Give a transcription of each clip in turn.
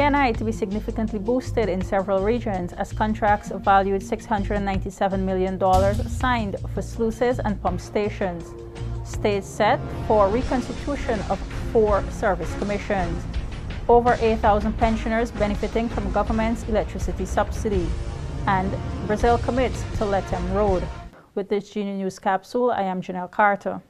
GINA to be significantly boosted in several regions as contracts valued $697 million signed for sluices and pump stations. Stage set for reconstitution of 4 service commissions. Over 8,000 pensioners benefiting from government's electricity subsidy. And Brazil commits to LETEM Road. With this GINA News Capsule, I am Janelle Carter.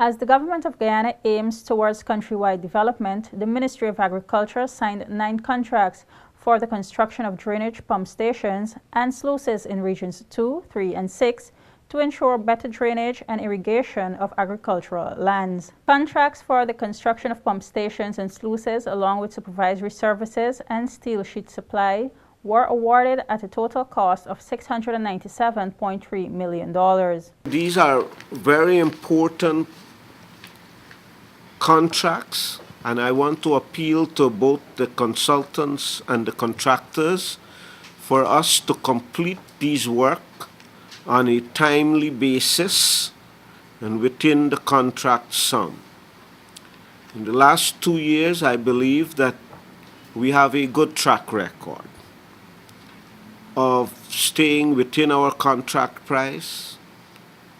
As the government of Guyana aims towards countrywide development, the Ministry of Agriculture signed 9 contracts for the construction of drainage pump stations and sluices in regions 2, 3, and 6 to ensure better drainage and irrigation of agricultural lands. Contracts for the construction of pump stations and sluices, along with supervisory services and steel sheet supply, were awarded at a total cost of $697.3 million. These are very important contracts, and I want to appeal to both the consultants and the contractors for us to complete these work on a timely basis and within the contract sum. In the last 2 years, I believe that we have a good track record of staying within our contract price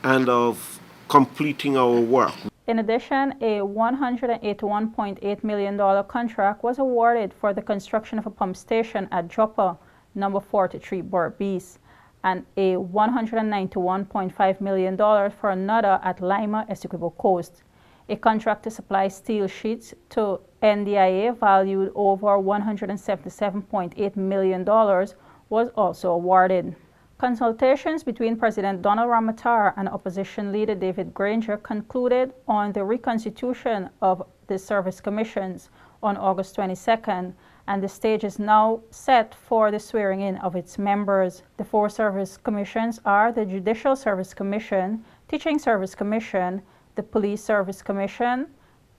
and of completing our work. In addition, a $181.8 million contract was awarded for the construction of a pump station at Joppa, number 43 Burt Beast, and a $191.5 million for another at Lima, Essequibo Coast. A contract to supply steel sheets to NDIA valued over $177.8 million was also awarded. Consultations between President Donald Ramotar and opposition leader David Granger concluded on the reconstitution of the service commissions on August 22nd, and the stage is now set for the swearing in of its members. The 4 service commissions are the Judicial Service Commission, Teaching Service Commission, the Police Service Commission,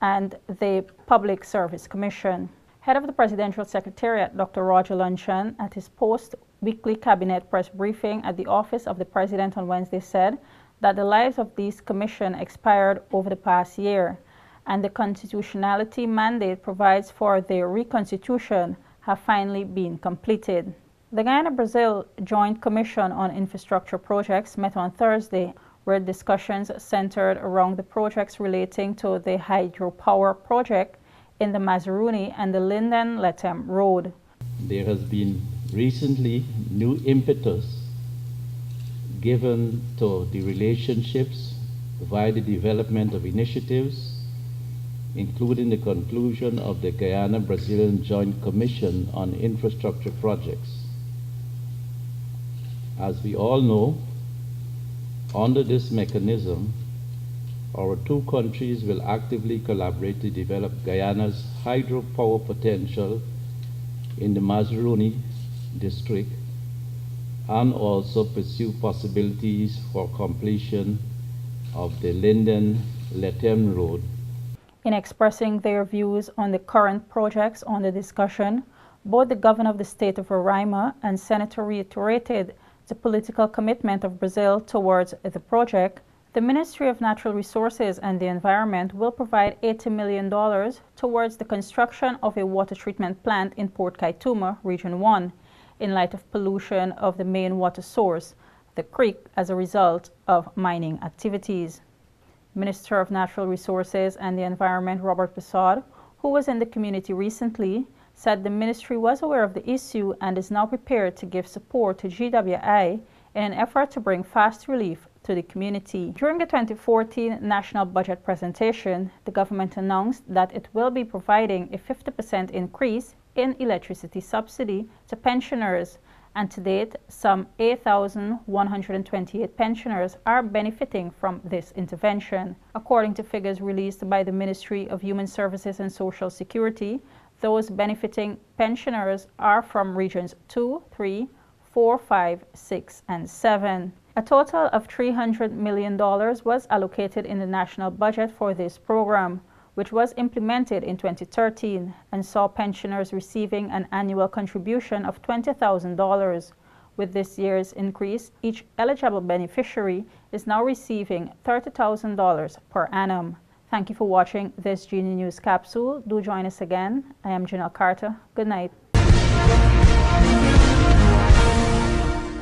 and the Public Service Commission. Head of the Presidential Secretariat, Dr. Roger Luncheon, at his post-weekly cabinet press briefing at the office of the President on Wednesday said that the lives of these commissions expired over the past year, and the constitutionality mandate provides for their reconstitution have finally been completed. The Guyana-Brazil Joint Commission on Infrastructure Projects met on Thursday, where discussions centered around the projects relating to the hydropower project in the Mazaruni and the Linden-Lethem Road. There has been recently new impetus given to the relationships via the development of initiatives, including the conclusion of the Guyana-Brazilian Joint Commission on Infrastructure Projects. As we all know, under this mechanism, our 2 countries will actively collaborate to develop Guyana's hydropower potential in the Mazaruni district and also pursue possibilities for completion of the Linden-Lethem Road. In expressing their views on the current projects under discussion, both the governor of the state of Roraima and Senator reiterated the political commitment of Brazil towards the project. The Ministry of Natural Resources and the Environment will provide $80 million towards the construction of a water treatment plant in Port Kaituma, Region 1, in light of pollution of the main water source, the creek, as a result of mining activities. Minister of Natural Resources and the Environment Robert Persaud, who was in the community recently, said the ministry was aware of the issue and is now prepared to give support to GWI in an effort to bring fast relief to the community. During the 2014 national budget presentation, the government announced that it will be providing a 50% increase in electricity subsidy to pensioners, and to date, some 8,128 pensioners are benefiting from this intervention. According to figures released by the Ministry of Human Services and Social Security, those benefiting pensioners are from regions 2, 3, 4, 5, 6, and 7. A total of $300 million was allocated in the national budget for this program, which was implemented in 2013 and saw pensioners receiving an annual contribution of $20,000. With this year's increase, each eligible beneficiary is now receiving $30,000 per annum. Thank you for watching this GINA News Capsule. Do join us again. I am Janelle Carter. Good night. you.